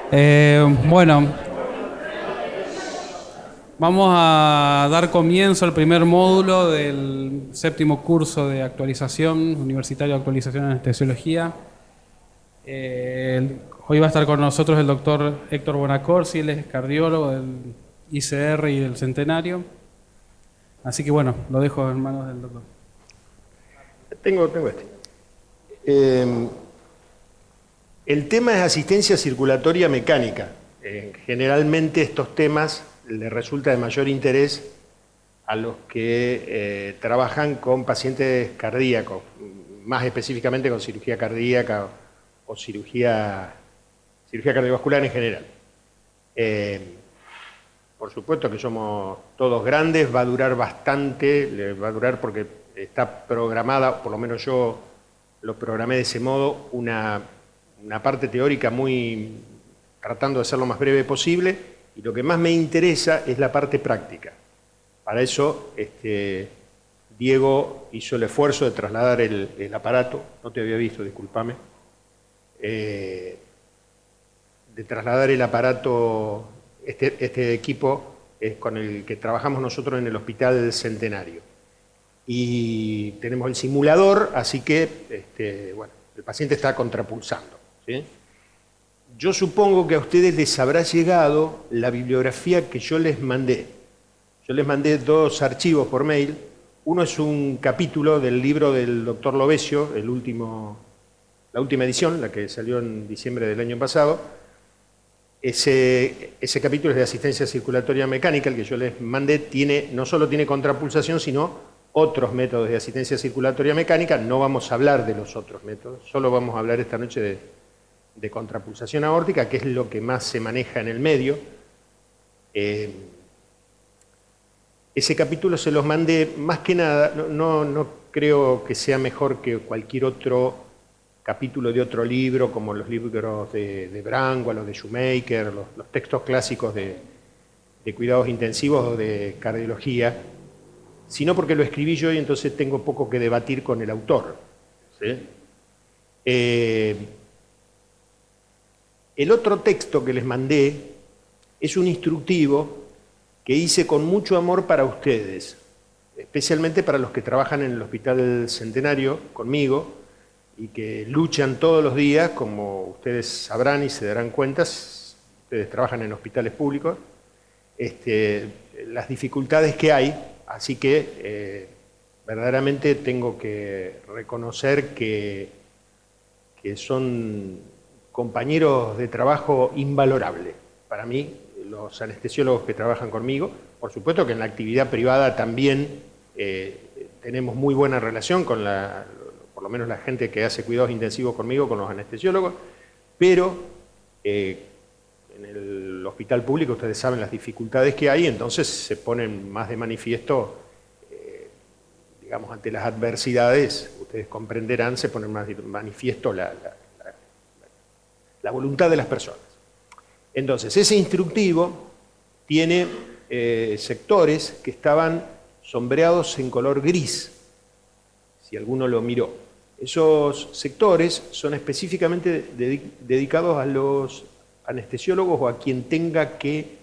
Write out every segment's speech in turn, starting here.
Bueno, vamos a dar comienzo al primer módulo del séptimo curso de actualización, universitario de actualización en anestesiología. Hoy va a estar con nosotros el doctor Héctor Bonacorsi, él es cardiólogo del ICR y del Centenario. Así que bueno, lo dejo en manos del doctor. Tengo este. El tema es asistencia circulatoria mecánica. Generalmente estos temas les resulta de mayor interés a los que trabajan con pacientes cardíacos, más específicamente con cirugía cardíaca o cirugía cardiovascular en general. Por supuesto que somos todos grandes, va a durar bastante, va a durar porque está programada, por lo menos yo lo programé de ese modo, una parte teórica tratando de ser lo más breve posible, y lo que más me interesa es la parte práctica. Para eso, Diego hizo el esfuerzo de trasladar el aparato, no te había visto, discúlpame, de trasladar el aparato, este equipo es con el que trabajamos nosotros en el Hospital Centenario. Y tenemos el simulador, así que, bueno, el paciente está contrapulsando, ¿sí? Yo supongo que a ustedes les habrá llegado la bibliografía que yo les mandé. Yo les mandé 2 archivos por mail. Uno es un capítulo del libro del doctor Lovesio, la última edición, la que salió en diciembre del año pasado. Ese capítulo es de asistencia circulatoria mecánica, el que yo les mandé, no solo tiene contrapulsación, sino otros métodos de asistencia circulatoria mecánica. No vamos a hablar de los otros métodos, solo vamos a hablar esta noche de contrapulsación aórtica, que es lo que más se maneja en el medio. Ese capítulo se los mandé, más que nada, no creo que sea mejor que cualquier otro capítulo de otro libro, como los libros de Branwell o de Shoemaker, los textos clásicos de cuidados intensivos o de cardiología, sino porque lo escribí yo y entonces tengo poco que debatir con el autor, ¿sí? El otro texto que les mandé es un instructivo que hice con mucho amor para ustedes, especialmente para los que trabajan en el Hospital Centenario conmigo y que luchan todos los días, como ustedes sabrán y se darán cuenta, ustedes trabajan en hospitales públicos, las dificultades que hay, así que verdaderamente tengo que reconocer que son compañeros de trabajo invalorables para mí, los anestesiólogos que trabajan conmigo. Por supuesto que en la actividad privada también tenemos muy buena relación con por lo menos la gente que hace cuidados intensivos conmigo, con los anestesiólogos, pero en el hospital público ustedes saben las dificultades que hay, entonces se ponen más de manifiesto, digamos, ante las adversidades, ustedes comprenderán, se ponen más de manifiesto la voluntad de las personas. Entonces, ese instructivo tiene sectores que estaban sombreados en color gris, si alguno lo miró. Esos sectores son específicamente dedicados a los anestesiólogos o a quien tenga que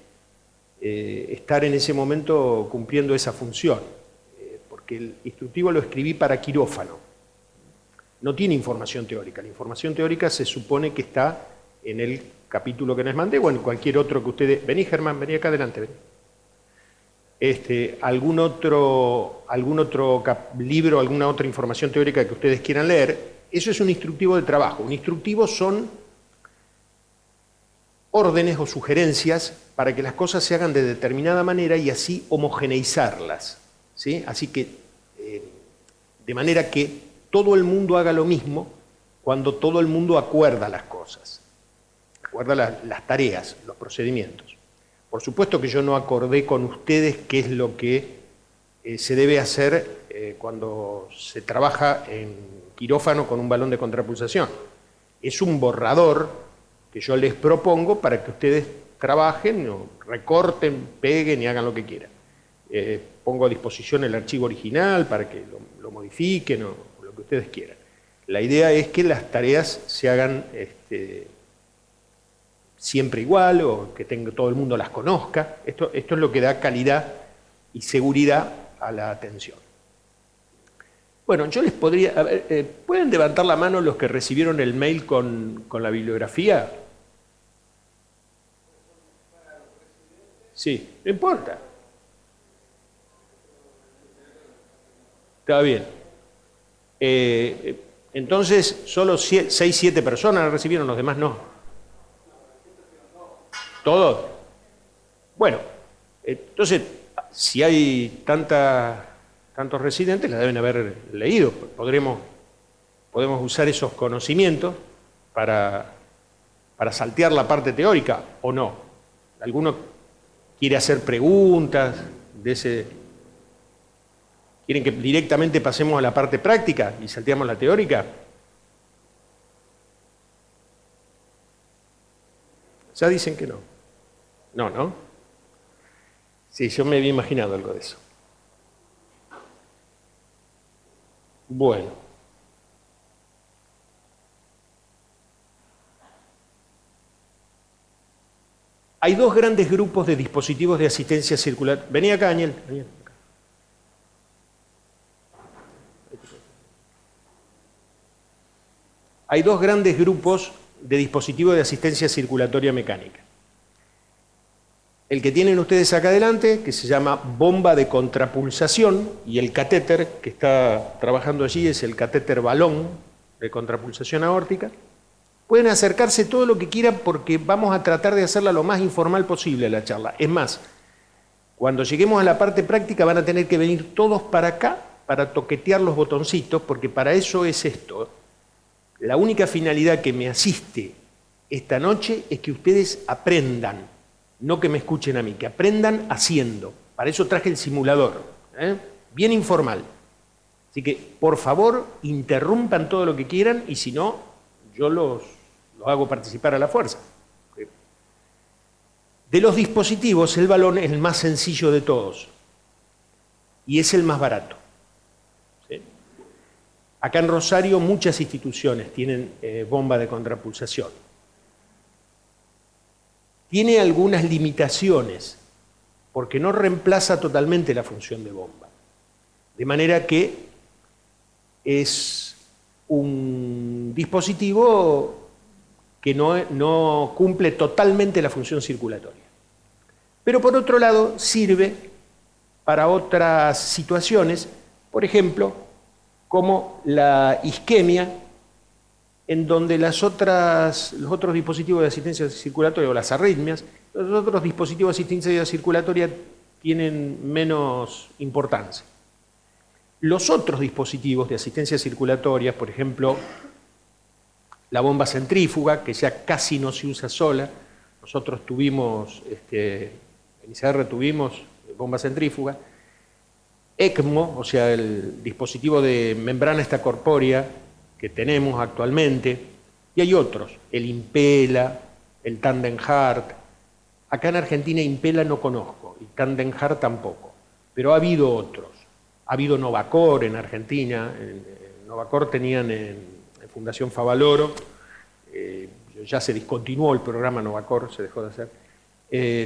estar en ese momento cumpliendo esa función, porque el instructivo lo escribí para quirófano. No tiene información teórica. La información teórica se supone que está en el capítulo que les mandé o en cualquier otro que ustedes... Vení, Germán, vení acá adelante, vení. Algún otro libro, alguna otra información teórica que ustedes quieran leer, eso es un instructivo de trabajo. Un instructivo son órdenes o sugerencias para que las cosas se hagan de determinada manera y así homogeneizarlas, ¿sí? Así que, de manera que todo el mundo haga lo mismo cuando todo el mundo acuerda las cosas, acuerda las tareas, los procedimientos. Por supuesto que yo no acordé con ustedes qué es lo que se debe hacer cuando se trabaja en quirófano con un balón de contrapulsación. Es un borrador que yo les propongo para que ustedes trabajen, o recorten, peguen y hagan lo que quieran. Pongo a disposición el archivo original para que lo modifiquen o lo que ustedes quieran. La idea es que las tareas se hagan siempre igual o que todo el mundo las conozca. Esto es lo que da calidad y seguridad a la atención. Bueno, yo les podría... A ver, ¿pueden levantar la mano los que recibieron el mail con la bibliografía? Sí, no importa. Está bien. Entonces, solo 6, 7 personas recibieron, los demás no. ¿Todos? Bueno, entonces, si hay tantos residentes, la deben haber leído. Podemos usar esos conocimientos para saltear la parte teórica, ¿o no? ¿Alguno quiere hacer preguntas de ese? ¿Quieren que directamente pasemos a la parte práctica y salteamos la teórica? Ya dicen que no. No, ¿no? Sí, yo me había imaginado algo de eso. Bueno. Hay dos grandes grupos de dispositivos de asistencia circulatoria. Vení acá, Daniel. Vení acá. Hay dos grandes grupos de dispositivos de asistencia circulatoria mecánica. El que tienen ustedes acá adelante, que se llama bomba de contrapulsación, y el catéter que está trabajando allí es el catéter balón de contrapulsación aórtica. Pueden acercarse todo lo que quieran porque vamos a tratar de hacerla lo más informal posible la charla. Es más, cuando lleguemos a la parte práctica van a tener que venir todos para acá para toquetear los botoncitos, porque para eso es esto. La única finalidad que me asiste esta noche es que ustedes aprendan, no que me escuchen a mí, que aprendan haciendo. Para eso traje el simulador, bien informal. Así que, por favor, interrumpan todo lo que quieran y si no, yo los hago participar a la fuerza. De los dispositivos, el balón es el más sencillo de todos y es el más barato. ¿Sí? Acá en Rosario muchas instituciones tienen bomba de contrapulsación. Tiene algunas limitaciones porque no reemplaza totalmente la función de bomba. De manera que es un dispositivo que no cumple totalmente la función circulatoria. Pero por otro lado sirve para otras situaciones, por ejemplo, como la isquemia, en donde los otros dispositivos de asistencia circulatoria o las arritmias, los otros dispositivos de asistencia circulatoria tienen menos importancia. Los otros dispositivos de asistencia circulatoria, por ejemplo, la bomba centrífuga, que ya casi no se usa sola, nosotros tuvimos, en ICR tuvimos bomba centrífuga, ECMO, o sea, el dispositivo de membrana extracorpórea que tenemos actualmente, y hay otros, el Impela, el Tandem Heart. Acá en Argentina Impela no conozco, y Tandem Heart tampoco, pero ha habido otros. Ha habido Novacor en Argentina, Novacor tenían en Fundación Favaloro, ya se discontinuó el programa Novacor, se dejó de hacer.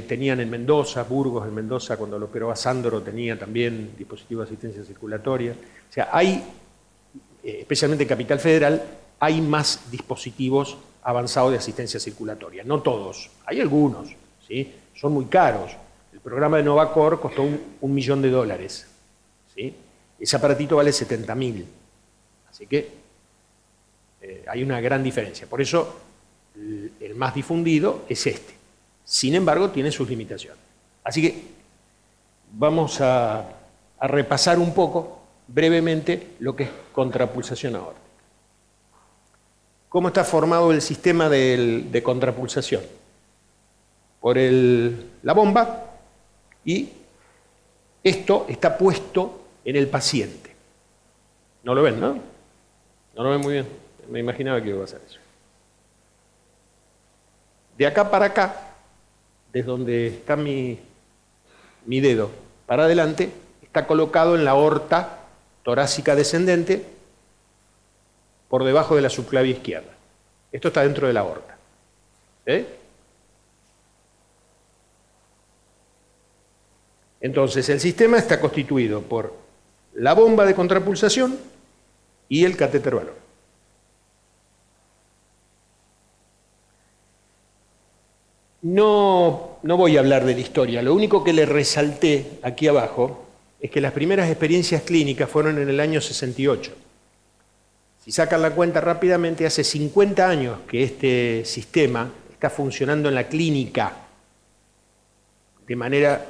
Tenían en Mendoza, Burgos en Mendoza, cuando lo operó a Sándoro, tenía también dispositivos de asistencia circulatoria. O sea, hay, especialmente en Capital Federal, hay más dispositivos avanzados de asistencia circulatoria. No todos, hay algunos, ¿sí? Son muy caros. El programa de Novacor costó $1 millón. ¿Sí? Ese aparatito vale 70.000. Así que hay una gran diferencia. Por eso el más difundido es este. Sin embargo, tiene sus limitaciones. Así que vamos a repasar un poco, brevemente, lo que es contrapulsación aórtica. ¿Cómo está formado el sistema de contrapulsación? Por la bomba, y esto está puesto en el paciente. ¿No lo ven, no? No lo ven muy bien. Me imaginaba que iba a hacer eso. De acá para acá, desde donde está mi dedo para adelante, está colocado en la aorta torácica descendente por debajo de la subclavia izquierda. Esto está dentro de la aorta. ¿Sí? Entonces, el sistema está constituido por la bomba de contrapulsación y el catéter balón. No voy a hablar de la historia, lo único que le resalté aquí abajo es que las primeras experiencias clínicas fueron en el año 68. Si sacan la cuenta rápidamente, hace 50 años que este sistema está funcionando en la clínica, de manera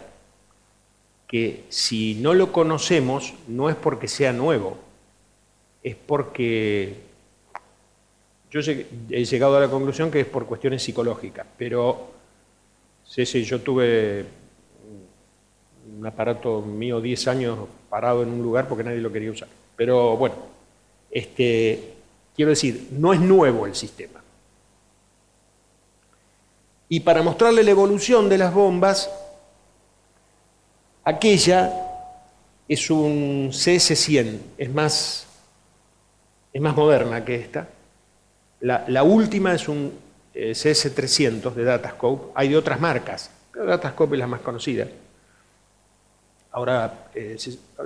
que si no lo conocemos, no es porque sea nuevo, es porque yo he llegado a la conclusión que es por cuestiones psicológicas, pero sí, yo tuve un aparato mío 10 años parado en un lugar porque nadie lo quería usar. Pero bueno, quiero decir, no es nuevo el sistema. Y para mostrarle la evolución de las bombas, aquella es un CS-100, es más moderna que esta. La última es un CS-300 de Datascope, hay de otras marcas, pero Datascope es la más conocida. Ahora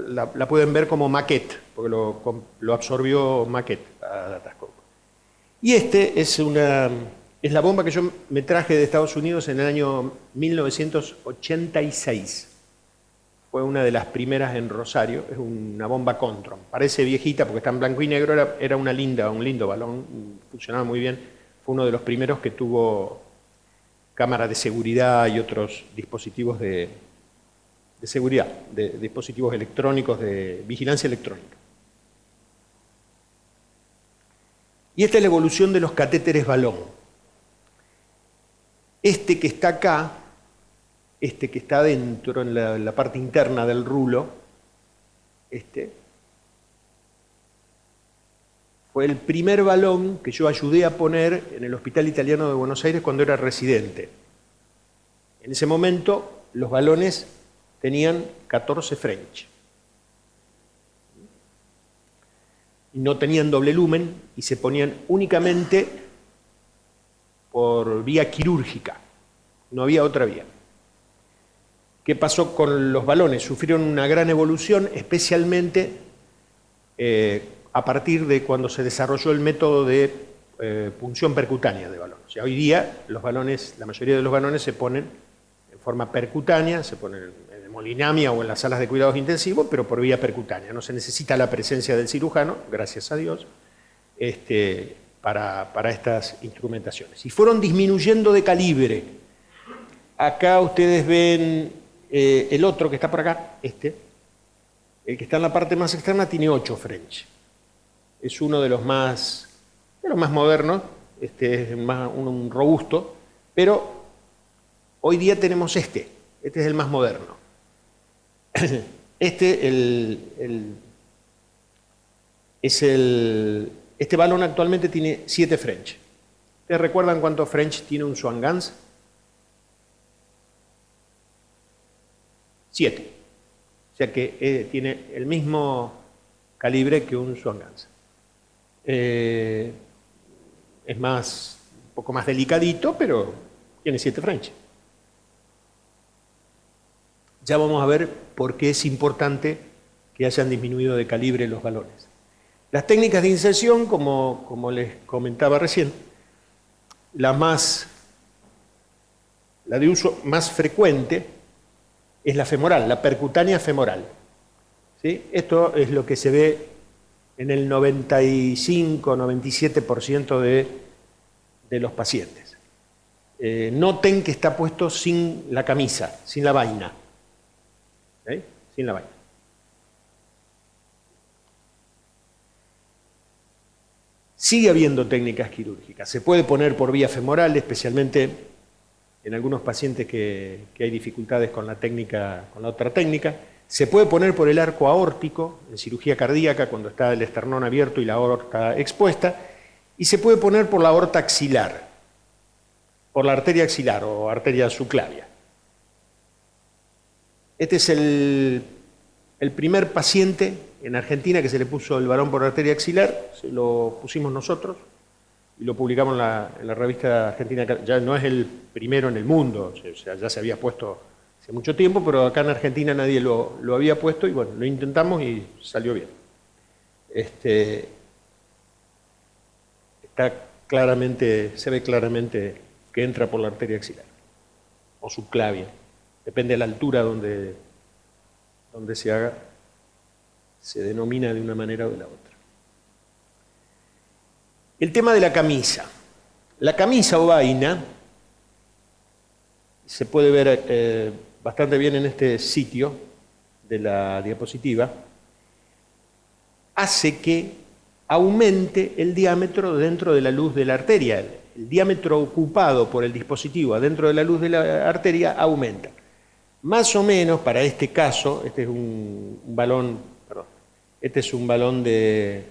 la pueden ver como maquette, porque lo absorbió maquette a Datascope. Y es la bomba que yo me traje de Estados Unidos en el año 1986. Fue una de las primeras en Rosario, es una bomba Contron. Parece viejita porque está en blanco y negro, era un lindo balón, funcionaba muy bien. Fue uno de los primeros que tuvo cámara de seguridad y otros dispositivos de seguridad, de dispositivos electrónicos, de vigilancia electrónica. Y esta es la evolución de los catéteres balón. Este que está acá, que está adentro, en la parte interna del rulo, fue el primer balón que yo ayudé a poner en el Hospital Italiano de Buenos Aires cuando era residente. En ese momento los balones tenían 14 French. Y no tenían doble lumen y se ponían únicamente por vía quirúrgica. No había otra vía. ¿Qué pasó con los balones? Sufrieron una gran evolución, especialmente a partir de cuando se desarrolló el método de punción percutánea de balones. O sea, hoy día la mayoría de los balones se ponen en forma percutánea, se ponen en hemodinamia o en las salas de cuidados intensivos, pero por vía percutánea. No se necesita la presencia del cirujano, gracias a Dios, para estas instrumentaciones. Y fueron disminuyendo de calibre. Acá ustedes ven el otro que está por acá, el que está en la parte más externa, tiene 8 French. Es uno de los más modernos, es un robusto, pero hoy día tenemos este es el más moderno. Este balón actualmente tiene 7 French. ¿Ustedes recuerdan cuántos French tiene un Swan Ganz? 7. O sea que tiene el mismo calibre que un Swan Ganz. Es un poco más delicadito, pero tiene 7 French. Ya vamos a ver por qué es importante que hayan disminuido de calibre los balones. Las técnicas de inserción, como les comentaba recién, la de uso más frecuente es la femoral, la percutánea femoral. ¿Sí? Esto es lo que se ve en el 95-97% de los pacientes. Noten que está puesto sin la camisa, sin la vaina. Sin la vaina. Sigue habiendo técnicas quirúrgicas. Se puede poner por vía femoral, especialmente en algunos pacientes que hay dificultades con la otra técnica. Se puede poner por el arco aórtico, en cirugía cardíaca, cuando está el esternón abierto y la aorta expuesta, y se puede poner por la aorta axilar, por la arteria axilar o arteria subclavia. Este es el primer paciente en Argentina que se le puso el balón por arteria axilar, se lo pusimos nosotros y lo publicamos en la revista argentina. Ya no es el primero en el mundo, o sea, ya se había puesto hace mucho tiempo, pero acá en Argentina nadie lo había puesto y bueno, lo intentamos y salió bien. Está claramente, se ve claramente que entra por la arteria axilar o subclavia, depende de la altura donde se haga, se denomina de una manera o de la otra. El tema de la camisa. La camisa o vaina se puede ver bastante bien en este sitio de la diapositiva, hace que aumente el diámetro dentro de la luz de la arteria. El diámetro ocupado por el dispositivo adentro de la luz de la arteria aumenta. Más o menos para este caso, este es un balón de...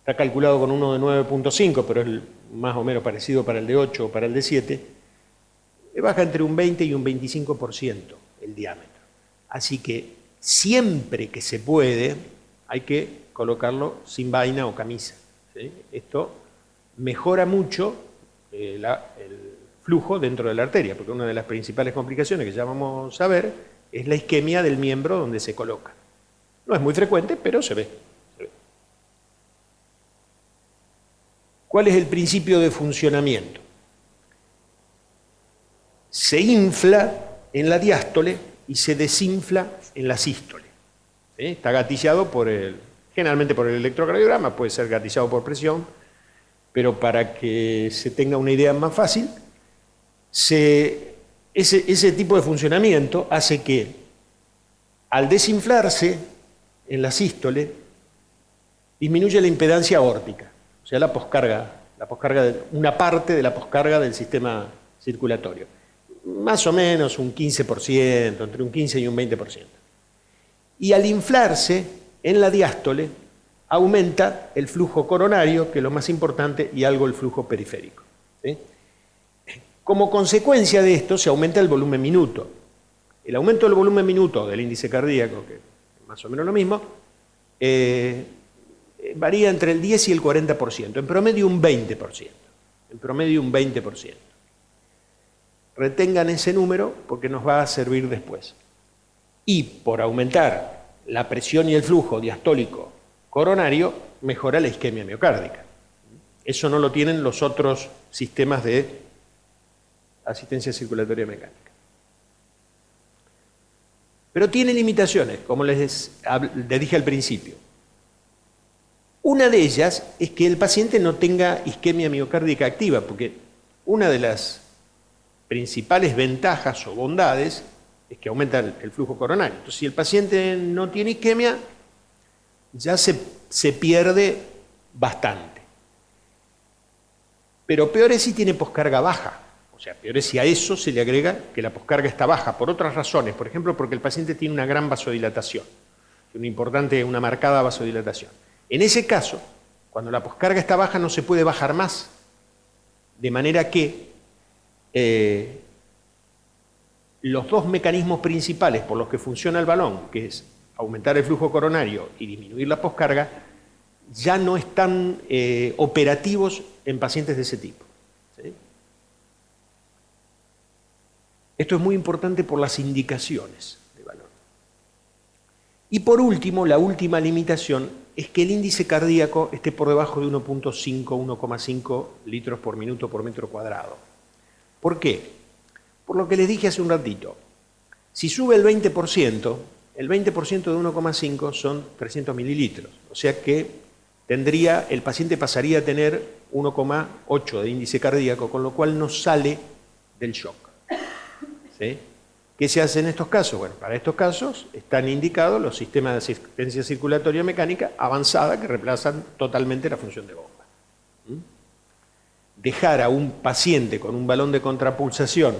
Está calculado con uno de 9.5, pero es más o menos parecido para el de 8 o para el de 7. Baja entre un 20 y un 25% el diámetro. Así que siempre que se puede, hay que colocarlo sin vaina o camisa, ¿sí? Esto mejora mucho el flujo dentro de la arteria, porque una de las principales complicaciones que ya vamos a ver es la isquemia del miembro donde se coloca. No es muy frecuente, pero se ve. ¿Cuál es el principio de funcionamiento? Se infla en la diástole y se desinfla en la sístole. ¿Sí? Está gatillado generalmente por el electrocardiograma, puede ser gatillado por presión, pero para que se tenga una idea más fácil, ese tipo de funcionamiento hace que al desinflarse en la sístole disminuye la impedancia aórtica. O sea, una parte de la poscarga del sistema circulatorio. Más o menos un 15%, entre un 15 y un 20%. Y al inflarse en la diástole, aumenta el flujo coronario, que es lo más importante, y algo el flujo periférico. ¿Sí? Como consecuencia de esto, se aumenta el volumen minuto. El aumento del volumen minuto del índice cardíaco, que es más o menos lo mismo, varía entre el 10 y el 40%, en promedio un 20%. En promedio un 20%. Retengan ese número porque nos va a servir después. Y por aumentar la presión y el flujo diastólico coronario, mejora la isquemia miocárdica. Eso no lo tienen los otros sistemas de asistencia circulatoria mecánica. Pero tiene limitaciones, como les dije al principio. Una de ellas es que el paciente no tenga isquemia miocárdica activa, porque una de las principales ventajas o bondades es que aumenta el flujo coronario. Entonces, si el paciente no tiene isquemia, ya se pierde bastante. Pero peor es si tiene poscarga baja. O sea, peor es si a eso se le agrega que la poscarga está baja, por otras razones. Por ejemplo, porque el paciente tiene una gran vasodilatación, una marcada vasodilatación. En ese caso, cuando la poscarga está baja, no se puede bajar más. De manera que los dos mecanismos principales por los que funciona el balón, que es aumentar el flujo coronario y disminuir la poscarga, ya no están operativos en pacientes de ese tipo. ¿Sí? Esto es muy importante por las indicaciones de balón. Y por último, la última limitación es que el índice cardíaco esté por debajo de 1.5, 1,5 litros por minuto por metro cuadrado. ¿Por qué? Por lo que les dije hace un ratito. Si sube el 20% de 1,5 son 300 mililitros. O sea que el paciente pasaría a tener 1,8 de índice cardíaco, con lo cual no sale del shock. ¿Sí? ¿Qué se hace en estos casos? Bueno, para estos casos están indicados los sistemas de asistencia circulatoria mecánica avanzada que reemplazan totalmente la función de bomba. Dejar a un paciente con un balón de contrapulsación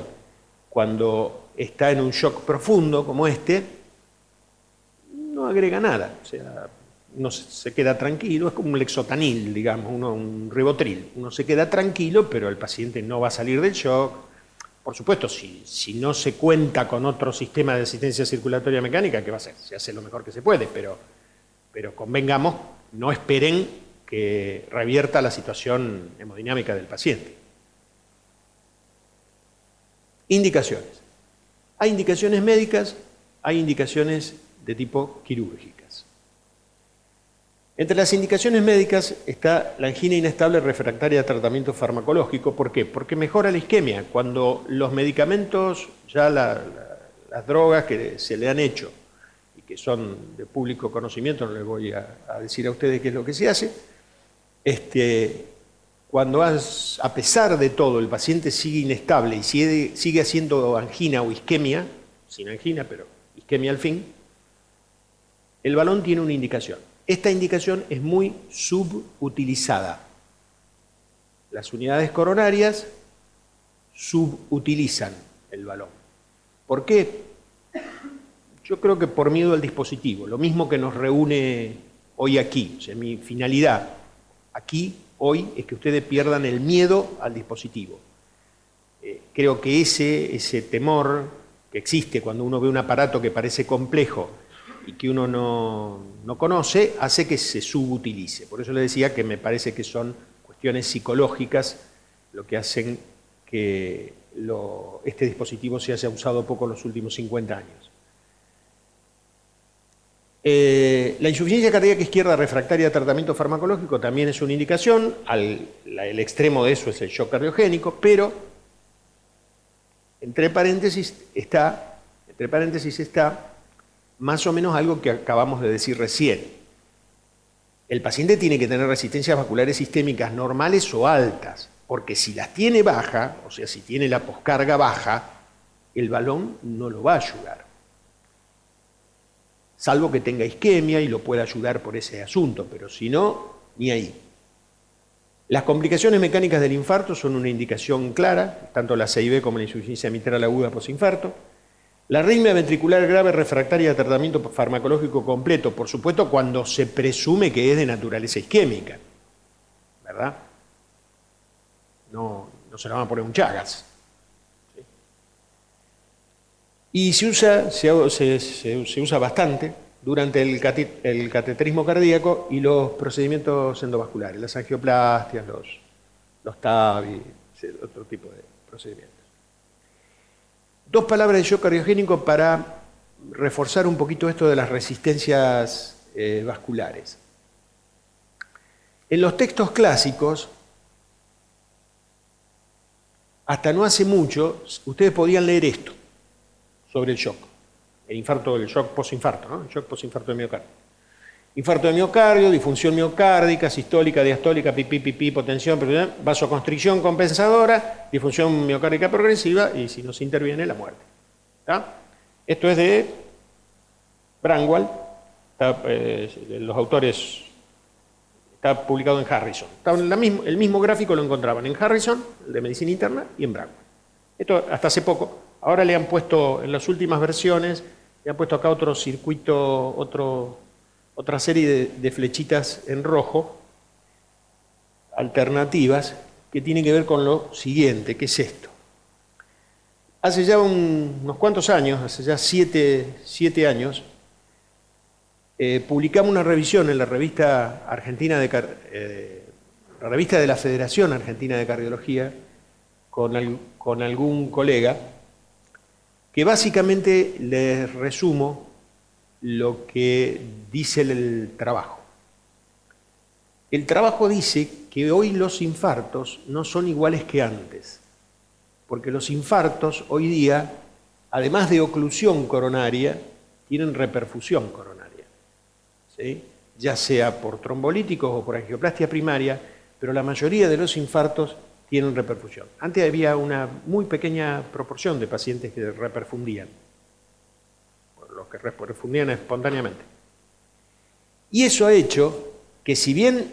cuando está en un shock profundo como este, no agrega nada. O sea, uno se queda tranquilo, es como un lexotanil, digamos, un ribotril. Uno se queda tranquilo, pero el paciente no va a salir del shock. Por supuesto, si no se cuenta con otro sistema de asistencia circulatoria mecánica, ¿qué va a hacer? Se hace lo mejor que se puede, pero convengamos, no esperen que revierta la situación hemodinámica del paciente. Indicaciones. Hay indicaciones médicas, hay indicaciones de tipo quirúrgicas. Entre las indicaciones médicas está la angina inestable refractaria a tratamiento farmacológico. ¿Por qué? Porque mejora la isquemia. Cuando los medicamentos, ya las drogas que se le han hecho y que son de público conocimiento, no les voy a decir a ustedes qué es lo que se hace, cuando a pesar de todo el paciente sigue inestable y sigue haciendo angina o isquemia, sin angina, pero isquemia al fin, el balón tiene una indicación. Esta indicación es muy subutilizada. Las unidades coronarias subutilizan el balón. ¿Por qué? Yo creo que por miedo al dispositivo, lo mismo que nos reúne hoy aquí. O sea, mi finalidad aquí, hoy, es que ustedes pierdan el miedo al dispositivo. Creo que ese temor que existe cuando uno ve un aparato que parece complejo y que uno no conoce, hace que se subutilice. Por eso le decía que me parece que son cuestiones psicológicas lo que hacen que este dispositivo se haya usado poco en los últimos 50 años. La insuficiencia cardíaca izquierda refractaria a tratamiento farmacológico también es una indicación. El extremo de eso es el shock cardiogénico, pero entre paréntesis está más o menos algo que acabamos de decir recién. El paciente tiene que tener resistencias vasculares sistémicas normales o altas, porque si las tiene baja, o sea, si tiene la poscarga baja, el balón no lo va a ayudar. Salvo que tenga isquemia y lo pueda ayudar por ese asunto, pero si no, ni ahí. Las complicaciones mecánicas del infarto son una indicación clara, tanto la CIB como la insuficiencia mitral aguda posinfarto. La arritmia ventricular grave refractaria a tratamiento farmacológico completo, por supuesto, cuando se presume que es de naturaleza isquémica, ¿verdad? No se la van a poner un Chagas. ¿Sí? Y se usa bastante durante el cateterismo cardíaco y los procedimientos endovasculares, las angioplastias, los TAVI, otro tipo de procedimientos. Dos palabras de shock cardiogénico para reforzar un poquito esto de las resistencias vasculares. En los textos clásicos, hasta no hace mucho, ustedes podían leer esto sobre el shock. El infarto, el shock posinfarto, ¿no? El shock posinfarto de miocardio. Infarto de miocardio, disfunción miocárdica, sistólica, diastólica, pipí, hipotensión, vasoconstricción compensadora, disfunción miocárdica progresiva y si no se interviene, la muerte. ¿Está? Esto es de Bramwell, los autores, está publicado en Harrison. El mismo gráfico lo encontraban en Harrison, el de medicina interna, y en Bramwell. Esto hasta hace poco. Ahora le han puesto, en las últimas versiones, le han puesto acá otro circuito, otra serie de flechitas en rojo, alternativas, que tienen que ver con lo siguiente, que es esto. Hace ya unos cuantos años, hace ya 7 años, publicamos una revisión en la revista argentina la revista de la Federación Argentina de Cardiología, con algún colega, que básicamente les resumo lo que dice el trabajo. El trabajo dice que hoy los infartos no son iguales que antes, porque los infartos hoy día, además de oclusión coronaria, tienen reperfusión coronaria, ¿sí? Ya sea por trombolíticos o por angioplastia primaria, pero la mayoría de los infartos tienen reperfusión. Antes había una muy pequeña proporción de pacientes que reperfundían, los que reperfundían espontáneamente. Y eso ha hecho que si bien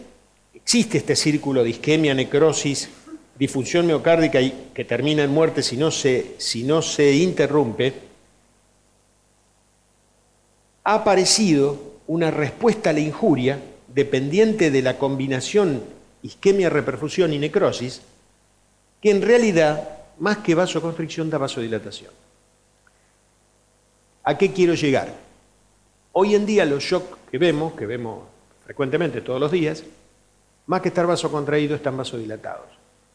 existe este círculo de isquemia, necrosis, disfunción miocárdica y que termina en muerte si no se interrumpe, ha aparecido una respuesta a la injuria dependiente de la combinación isquemia, reperfusión y necrosis, que en realidad, más que vasoconstricción, da vasodilatación. ¿A qué quiero llegar? Hoy en día los shocks que vemos frecuentemente todos los días, más que estar vasocontraídos, están vasodilatados.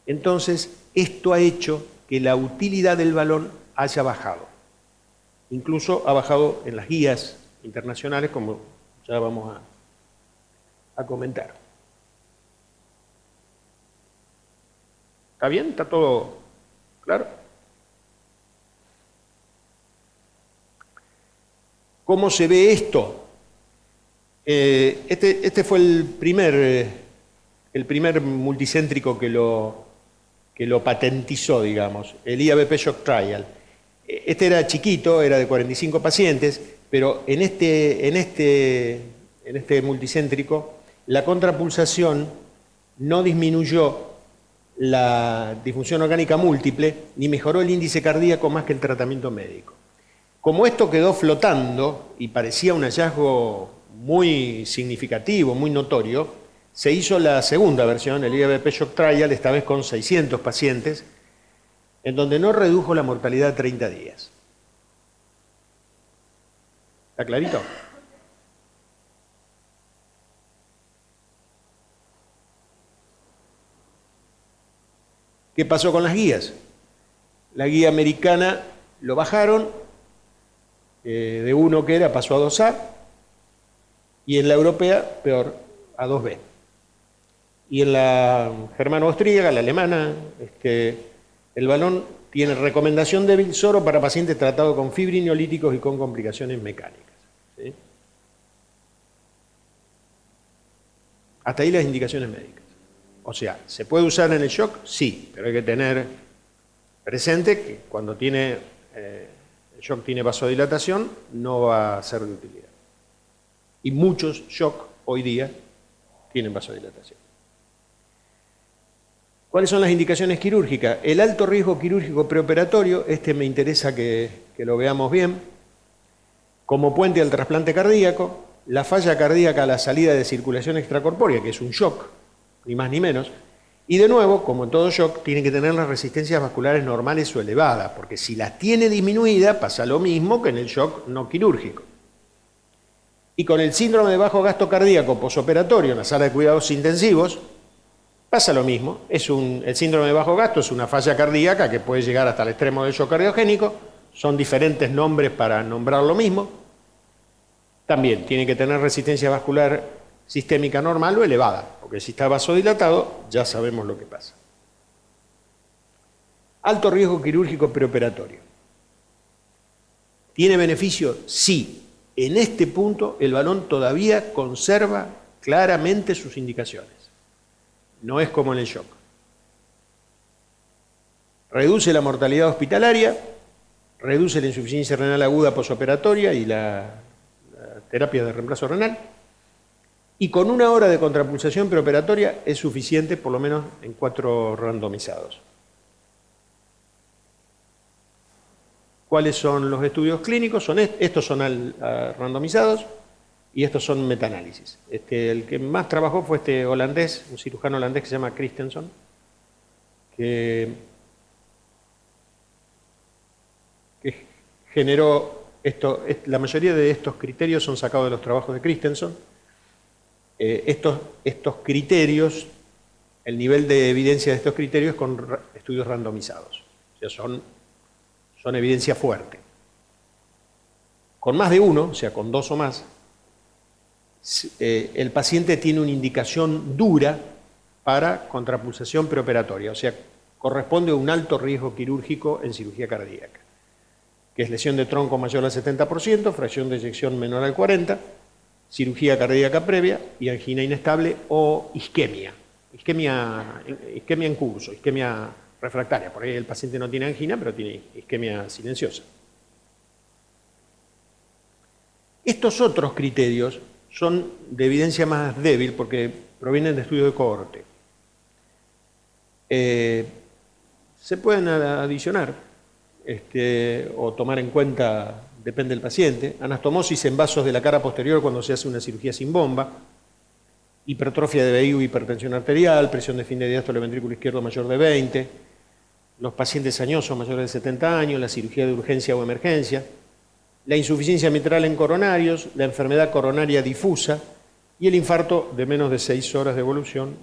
Entonces, esto ha hecho que la utilidad del balón haya bajado. incluso ha bajado en las guías internacionales, como ya vamos a comentar. ¿Está bien? ¿Está todo claro? ¿Cómo se ve esto? Este fue el primer multicéntrico que lo patentizó, digamos, el IABP Shock Trial. Este era chiquito, era de 45 pacientes, pero en este multicéntrico la contrapulsación no disminuyó la disfunción orgánica múltiple ni mejoró el índice cardíaco más que el tratamiento médico. Como esto quedó flotando y parecía un hallazgo muy significativo, muy notorio, se hizo la segunda versión, el IABP Shock Trial, esta vez con 600 pacientes, en donde no redujo la mortalidad a 30 días. ¿Está clarito? ¿Qué pasó con las guías? La guía americana lo bajaron, de 1 que era pasó a 2A, y en la europea, peor, a 2B. Y en la germano-austríaca, la alemana, el balón tiene recomendación débil solo para pacientes tratados con fibrinoolíticos y con complicaciones mecánicas. ¿Sí? Hasta ahí las indicaciones médicas. O sea, ¿se puede usar en el shock? Sí, pero hay que tener presente que cuando el shock tiene vasodilatación, no va a ser de utilidad. Y muchos shock hoy día tienen vasodilatación. ¿Cuáles son las indicaciones quirúrgicas? El alto riesgo quirúrgico preoperatorio, me interesa que lo veamos bien, como puente al trasplante cardíaco, la falla cardíaca a la salida de circulación extracorpórea, que es un shock, ni más ni menos, y de nuevo, como en todo shock, tiene que tener las resistencias vasculares normales o elevadas, porque si las tiene disminuida, pasa lo mismo que en el shock no quirúrgico. Y con el síndrome de bajo gasto cardíaco posoperatorio en la sala de cuidados intensivos, pasa lo mismo. El síndrome de bajo gasto es una falla cardíaca que puede llegar hasta el extremo del shock cardiogénico, son diferentes nombres para nombrar lo mismo. También tiene que tener resistencia vascular sistémica normal o elevada, porque si está vasodilatado ya sabemos lo que pasa. Alto riesgo quirúrgico preoperatorio. ¿Tiene beneficio? Sí. En este punto el balón todavía conserva claramente sus indicaciones. No es como en el shock. Reduce la mortalidad hospitalaria, reduce la insuficiencia renal aguda posoperatoria y la terapia de reemplazo renal, y con 1 hora de contrapulsación preoperatoria es suficiente, por lo menos en 4 randomizados. ¿Cuáles son los estudios clínicos? Estos son randomizados y estos son metaanálisis. El que más trabajó fue holandés, un cirujano holandés que se llama Christensen, que generó esto. La mayoría de estos criterios son sacados de los trabajos de Christensen. Estos criterios, el nivel de evidencia de estos criterios con estudios randomizados. O sea, son evidencia fuerte. Con más de 1, o sea, con 2 o más, el paciente tiene una indicación dura para contrapulsación preoperatoria, o sea, corresponde a un alto riesgo quirúrgico en cirugía cardíaca, que es lesión de tronco mayor al 70%, fracción de eyección menor al 40%, cirugía cardíaca previa y angina inestable o isquemia. Isquemia en curso, isquemia refractaria. Por ahí el paciente no tiene angina, pero tiene isquemia silenciosa. Estos otros criterios son de evidencia más débil porque provienen de estudios de cohorte. Se pueden adicionar o tomar en cuenta, depende del paciente, anastomosis en vasos de la cara posterior cuando se hace una cirugía sin bomba, hipertrofia de VI, hipertensión arterial, presión de fin de diástole ventrículo izquierdo mayor de 20, los pacientes añosos mayores de 70 años, la cirugía de urgencia o emergencia, la insuficiencia mitral en coronarios, la enfermedad coronaria difusa y el infarto de menos de 6 horas de evolución,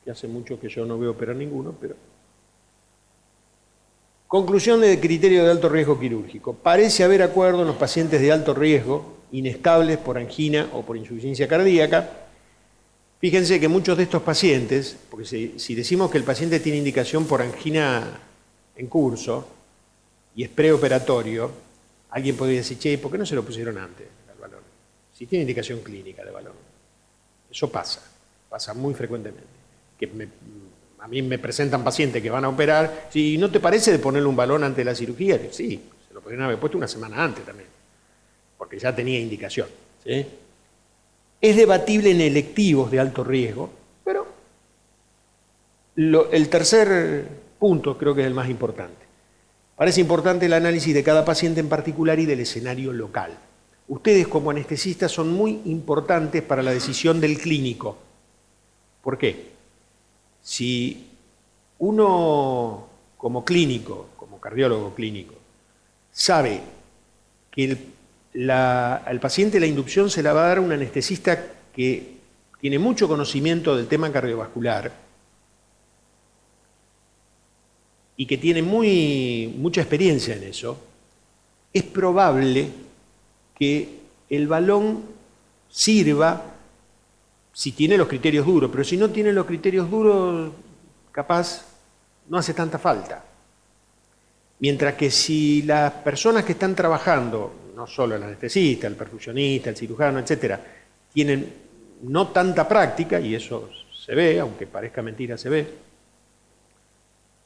que hace mucho que yo no veo operar ninguno, pero Conclusión del criterio de alto riesgo quirúrgico. Parece haber acuerdo en los pacientes de alto riesgo, inestables por angina o por insuficiencia cardíaca. Fíjense que muchos de estos pacientes, porque si decimos que el paciente tiene indicación por angina en curso y es preoperatorio, alguien podría decir, che, ¿por qué no se lo pusieron antes al balón? Si tiene indicación clínica de balón. Eso pasa muy frecuentemente. A mí me presentan pacientes que van a operar, si no te parece de ponerle un balón antes de la cirugía, sí, se lo podrían haber puesto una semana antes también, porque ya tenía indicación. ¿Sí? Es debatible en electivos de alto riesgo, pero el tercer punto creo que es el más importante. Parece importante el análisis de cada paciente en particular y del escenario local. Ustedes como anestesistas son muy importantes para la decisión del clínico. ¿Por qué? Si uno como clínico, como cardiólogo clínico, sabe que al paciente la inducción se la va a dar un anestesista que tiene mucho conocimiento del tema cardiovascular y que tiene mucha experiencia en eso, es probable que el balón sirva si tiene los criterios duros, pero si no tiene los criterios duros, capaz no hace tanta falta. Mientras que si las personas que están trabajando, no solo el anestesista, el perfusionista, el cirujano, etcétera, tienen no tanta práctica, y eso se ve, aunque parezca mentira, se ve,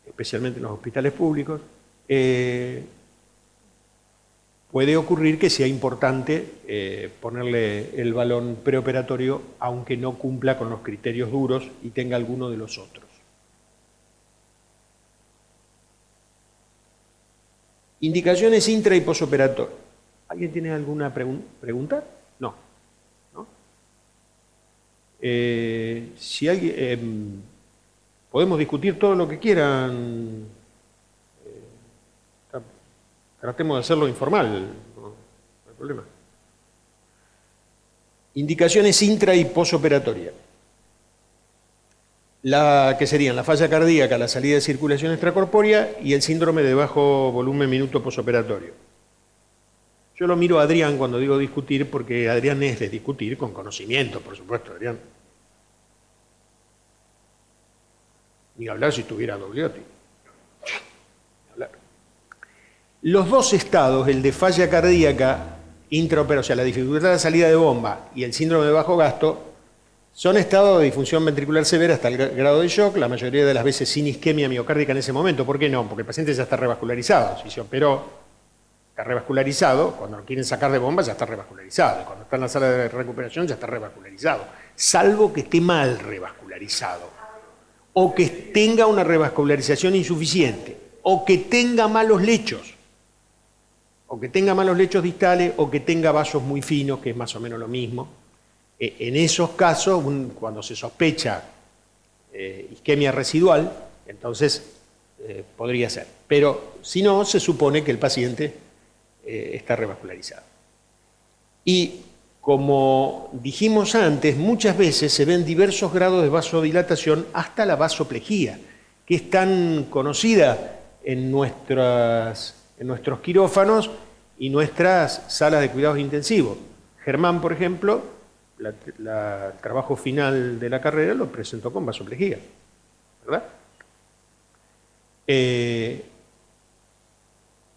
especialmente en los hospitales públicos, puede ocurrir que sea importante ponerle el balón preoperatorio, aunque no cumpla con los criterios duros y tenga alguno de los otros. Indicaciones intra y posoperatorias. ¿Alguien tiene alguna pregunta? No. ¿No? Si alguien, podemos discutir todo lo que quieran. Tratemos de hacerlo informal, no hay problema. Indicaciones intra y posoperatorias. Que serían la falla cardíaca, la salida de circulación extracorpórea y el síndrome de bajo volumen minuto posoperatorio. Yo lo miro a Adrián cuando digo discutir, porque Adrián es de discutir con conocimiento, por supuesto, Adrián. Ni hablar si tuviera Dogliotti. Ni hablar. Los dos estados, el de falla cardíaca intraoperaria, o sea, la dificultad de salida de bomba y el síndrome de bajo gasto, son estados de disfunción ventricular severa hasta el grado de shock, la mayoría de las veces sin isquemia miocárdica en ese momento. ¿Por qué no? Porque el paciente ya está revascularizado. Si se operó, está revascularizado. Cuando lo quieren sacar de bomba ya está revascularizado. Y cuando está en la sala de recuperación ya está revascularizado. Salvo que esté mal revascularizado. O que tenga una revascularización insuficiente. O que tenga malos lechos. O que tenga malos lechos distales. O que tenga vasos muy finos, que es más o menos lo mismo. En esos casos, cuando se sospecha isquemia residual, entonces podría ser. Pero si no, se supone que el paciente está revascularizado. Y como dijimos antes, muchas veces se ven diversos grados de vasodilatación hasta la vasoplejía, que es tan conocida en nuestros quirófanos y nuestras salas de cuidados intensivos. Germán, por ejemplo, el trabajo final de la carrera lo presentó con vasoplejía, ¿verdad?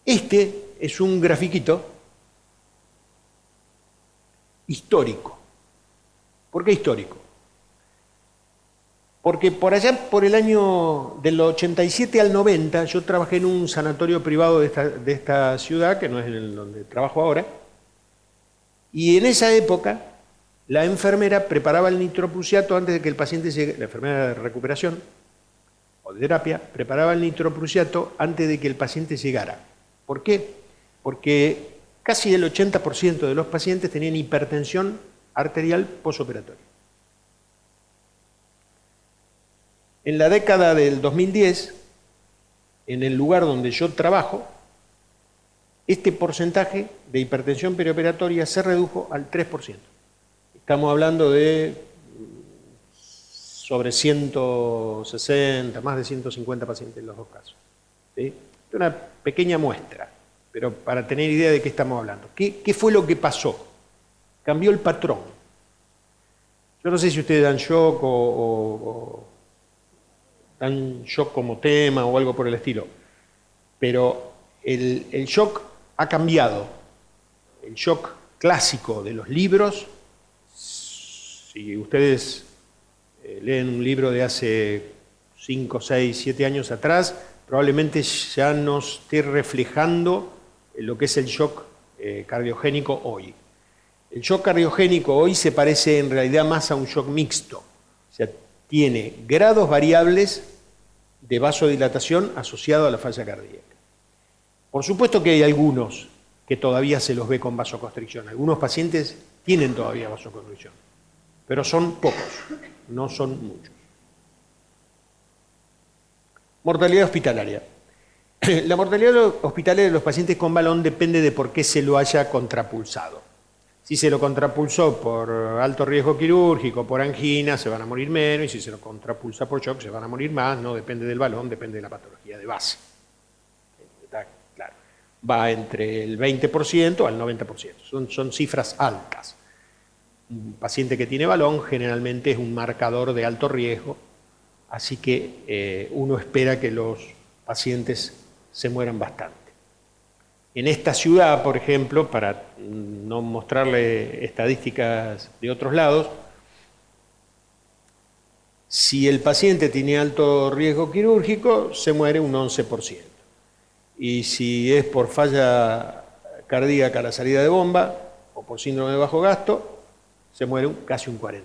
Este es un grafiquito histórico. ¿Por qué histórico? Porque por allá, por el año del 87 al 90, yo trabajé en un sanatorio privado de esta ciudad, que no es en donde trabajo ahora, y en esa época la enfermera preparaba el nitroprusiato antes de que el paciente llegue, la enfermera de recuperación o de terapia, preparaba el nitroprusiato antes de que el paciente llegara. ¿Por qué? Porque casi el 80% de los pacientes tenían hipertensión arterial posoperatoria. En la década del 2010, en el lugar donde yo trabajo, este porcentaje de hipertensión perioperatoria se redujo al 3%. Estamos hablando de sobre 160, más de 150 pacientes en los dos casos. ¿Sí? Una pequeña muestra, pero para tener idea de qué estamos hablando. ¿Qué fue lo que pasó? Cambió el patrón. Yo no sé si ustedes dan shock o dan shock como tema o algo por el estilo, pero el shock ha cambiado. El shock clásico de los libros, si ustedes leen un libro de hace 5, 6, 7 años atrás, probablemente ya no esté reflejando lo que es el shock cardiogénico hoy. El shock cardiogénico hoy se parece en realidad más a un shock mixto, o sea, tiene grados variables de vasodilatación asociado a la falla cardíaca. Por supuesto que hay algunos que todavía se los ve con vasoconstricción. Algunos pacientes tienen todavía vasoconstricción, pero son pocos, no son muchos. Mortalidad hospitalaria. La mortalidad hospitalaria de los pacientes con balón depende de por qué se lo haya contrapulsado. Si se lo contrapulsó por alto riesgo quirúrgico, por angina, se van a morir menos, y si se lo contrapulsa por shock, se van a morir más. No depende del balón, depende de la patología de base. Está claro. Va entre el 20% al 90%. Son cifras altas. Un paciente que tiene balón generalmente es un marcador de alto riesgo, así que uno espera que los pacientes se mueran bastante. En esta ciudad, por ejemplo, para no mostrarle estadísticas de otros lados, si el paciente tiene alto riesgo quirúrgico, se muere un 11%. Y si es por falla cardíaca a la salida de bomba o por síndrome de bajo gasto, se muere casi un 40%.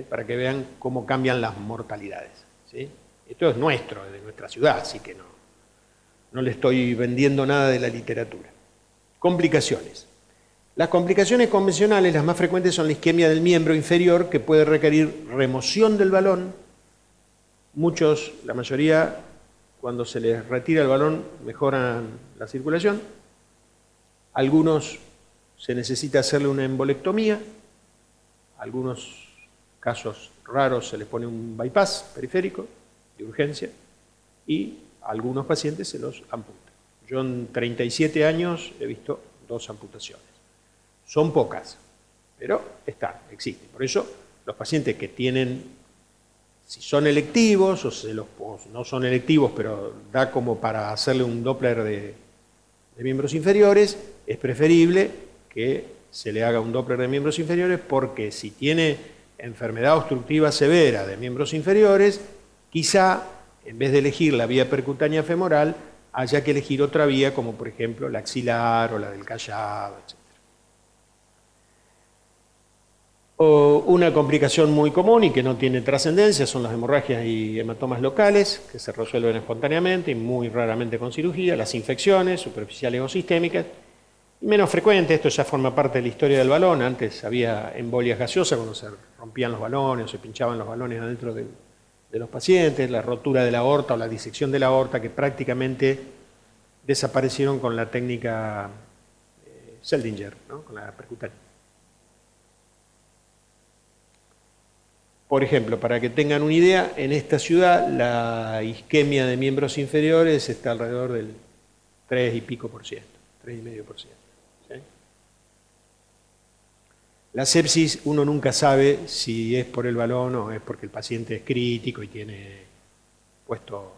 Para que vean cómo cambian las mortalidades. ¿Sí? Esto es nuestro, de nuestra ciudad, así que no le estoy vendiendo nada de la literatura. Complicaciones. Las complicaciones convencionales, las más frecuentes, son la isquemia del miembro inferior, que puede requerir remoción del balón. Muchos, la mayoría, cuando se les retira el balón, mejoran la circulación. Algunos se necesita hacerle una embolectomía. Algunos casos raros se les pone un bypass periférico de urgencia y a algunos pacientes se los amputa. Yo en 37 años he visto 2 amputaciones. Son pocas, pero existen. Por eso los pacientes que tienen, si son electivos o no son electivos, pero da como para hacerle un Doppler de miembros inferiores, es preferible que se le haga un Doppler de miembros inferiores, porque si tiene enfermedad obstructiva severa de miembros inferiores, quizá en vez de elegir la vía percutánea femoral, haya que elegir otra vía, como por ejemplo la axilar o la del callado, etc. Una complicación muy común y que no tiene trascendencia son las hemorragias y hematomas locales, que se resuelven espontáneamente y muy raramente con cirugía, las infecciones superficiales o sistémicas. Y menos frecuente, esto ya forma parte de la historia del balón. Antes había embolias gaseosas cuando se rompían los balones o se pinchaban los balones adentro de los pacientes, la rotura de la aorta o la disección de la aorta, que prácticamente desaparecieron con la técnica Seldinger, ¿no? Con la percutánea. Por ejemplo, para que tengan una idea, en esta ciudad la isquemia de miembros inferiores está alrededor del 3 y pico por ciento, 3,5%. ¿Sí? La sepsis, uno nunca sabe si es por el balón o es porque el paciente es crítico y tiene puesto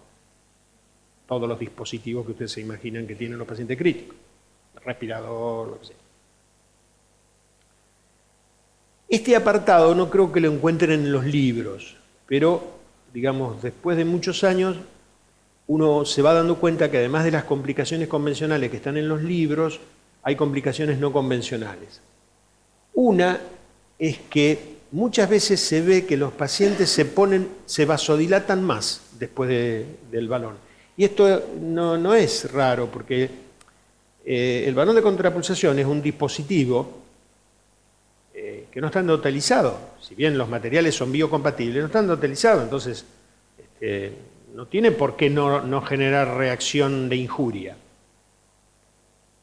todos los dispositivos que ustedes se imaginan que tienen los pacientes críticos, el respirador, lo que sea. Este apartado no creo que lo encuentren en los libros, pero, digamos, después de muchos años, uno se va dando cuenta que además de las complicaciones convencionales que están en los libros, hay complicaciones no convencionales. Una es que muchas veces se ve que los pacientes se vasodilatan más después del balón. Y esto no es raro, porque el balón de contrapulsación es un dispositivo que no está endotelizados. Si bien los materiales son biocompatibles, no están endotelizados, entonces no tiene por qué no generar reacción de injuria.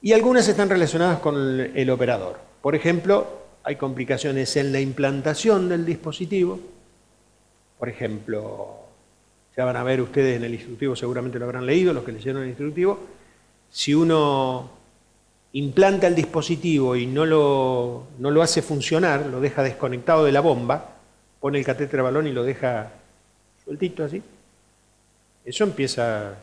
Y algunas están relacionadas con el operador. Por ejemplo, hay complicaciones en la implantación del dispositivo. Por ejemplo, ya van a ver ustedes en el instructivo, seguramente lo habrán leído, los que leyeron el instructivo, si uno implanta el dispositivo y no lo hace funcionar, lo deja desconectado de la bomba, pone el catéter al balón y lo deja sueltito así, eso empieza a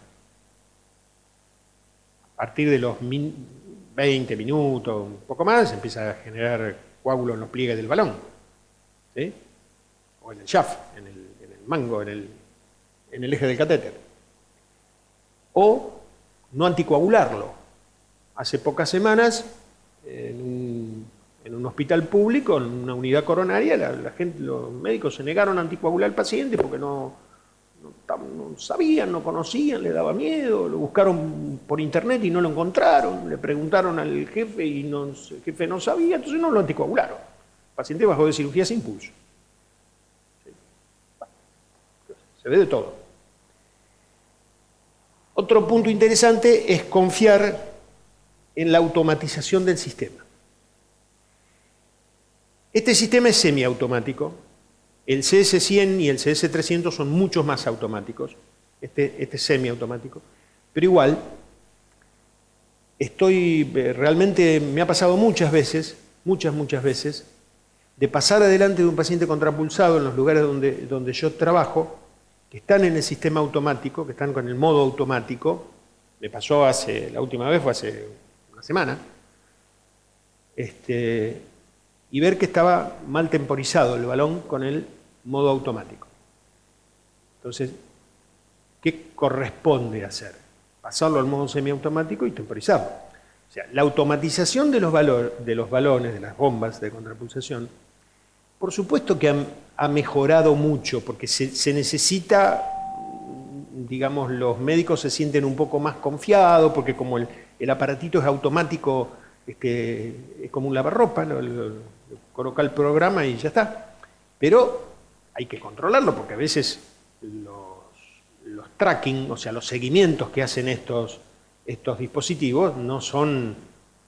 partir de los 20 minutos, un poco más, empieza a generar coágulos en los pliegues del balón, ¿sí? O en el shaft, en el mango, en el eje del catéter. O no anticoagularlo. Hace pocas semanas, en un hospital público, en una unidad coronaria, los médicos se negaron a anticoagular al paciente porque no sabían, no conocían, le daba miedo, lo buscaron por internet y no lo encontraron, le preguntaron al jefe y el jefe no sabía, entonces no lo anticoagularon. El paciente bajó de cirugía sin pulso. Se ve de todo. Otro punto interesante es confiar en la automatización del sistema. Este sistema es semiautomático. El CS100 y el CS300 son mucho más automáticos. Este es semiautomático. Pero igual, realmente me ha pasado muchas veces, muchas veces, de pasar adelante de un paciente contrapulsado en los lugares donde yo trabajo, que están en el sistema automático, que están con el modo automático. Me pasó la última vez fue hace una semana, y ver que estaba mal temporizado el balón con el modo automático. Entonces, ¿qué corresponde hacer? Pasarlo al modo semiautomático y temporizarlo. O sea, la automatización de los balones, de las bombas de contrapulsación, por supuesto que ha mejorado mucho, porque se necesita, digamos, los médicos se sienten un poco más confiados, porque como el aparatito es automático, es como un lavarropa, coloca el programa y ya está. Pero hay que controlarlo, porque a veces los tracking, o sea, los seguimientos que hacen estos dispositivos no son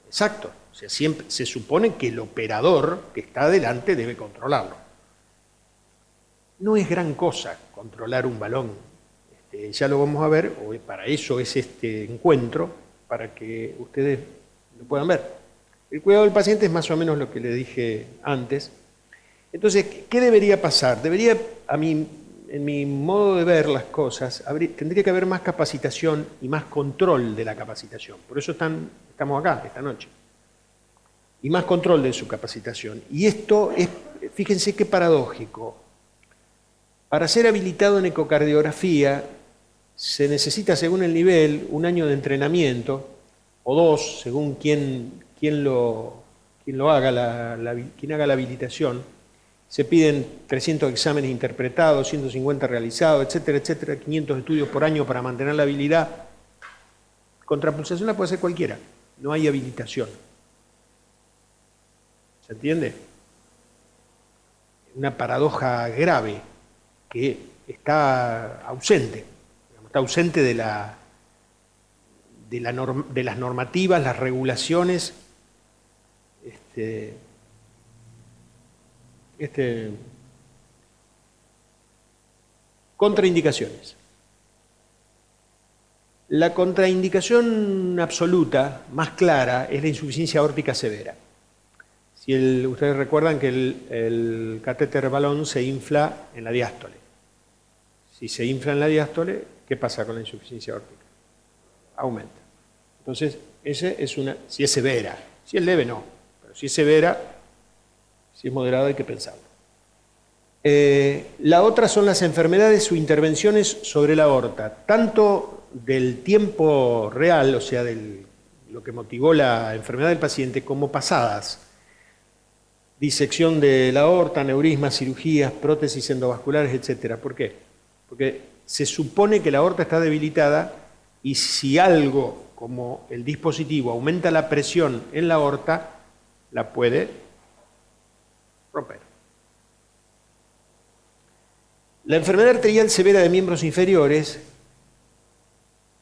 exactos. O sea, siempre se supone que el operador que está adelante debe controlarlo. No es gran cosa controlar un balón. Ya lo vamos a ver, para eso es este encuentro, para que ustedes lo puedan ver. El cuidado del paciente es más o menos lo que le dije antes. Entonces, ¿qué debería pasar? En mi modo de ver las cosas, tendría que haber más capacitación y más control de la capacitación. Por eso estamos acá esta noche. Y más control de su capacitación. Y esto es, fíjense qué paradójico. Para ser habilitado en ecocardiografía se necesita, según el nivel, 1 año de entrenamiento, o 2, según quién lo haga, quien haga la habilitación. Se piden 300 exámenes interpretados, 150 realizados, etcétera, etcétera, 500 estudios por año para mantener la habilidad. Contrapulsación la puede hacer cualquiera, no hay habilitación. ¿Se entiende? Una paradoja grave que está ausente. Está ausente de las normativas, las regulaciones, contraindicaciones. La contraindicación absoluta, más clara, es la insuficiencia aórtica severa. Ustedes recuerdan que el catéter balón se infla en la diástole. Si se infla en la diástole, ¿qué pasa con la insuficiencia aórtica? Aumenta. Entonces, si es severa. Si es leve, no. Pero si es severa, si es moderada, hay que pensarlo. La otra son las enfermedades o intervenciones sobre la aorta, tanto del tiempo real, o sea, lo que motivó la enfermedad del paciente, como pasadas. Disección de la aorta, aneurismas, cirugías, prótesis endovasculares, etc. ¿Por qué? Porque se supone que la aorta está debilitada y si algo como el dispositivo aumenta la presión en la aorta, la puede romper. La enfermedad arterial severa de miembros inferiores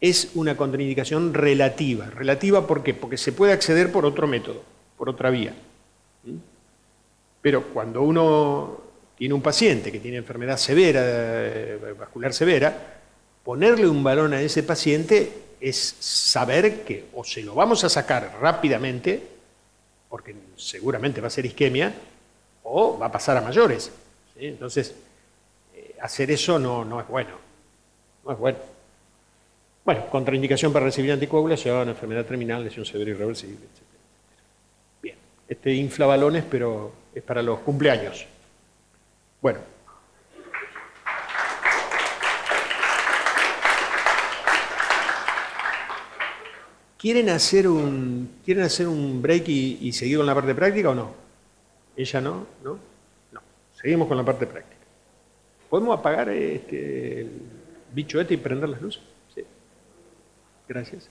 es una contraindicación relativa. ¿Relativa por qué? Porque se puede acceder por otro método, por otra vía. Pero cuando uno tiene un paciente que tiene enfermedad severa, vascular severa, ponerle un balón a ese paciente es saber que o se lo vamos a sacar rápidamente, porque seguramente va a ser isquemia, o va a pasar a mayores, ¿sí? Entonces, hacer eso no es bueno. No es bueno. Bueno, contraindicación para recibir anticoagulación, enfermedad terminal, lesión severa irreversible, etc. Bien, este infla balones, pero es para los cumpleaños. Bueno. ¿Quieren hacer un break y seguir con la parte práctica o no? ¿Ella no? ¿No? No. Seguimos con la parte práctica. ¿Podemos apagar el bicho este y prender las luces? Sí. Gracias.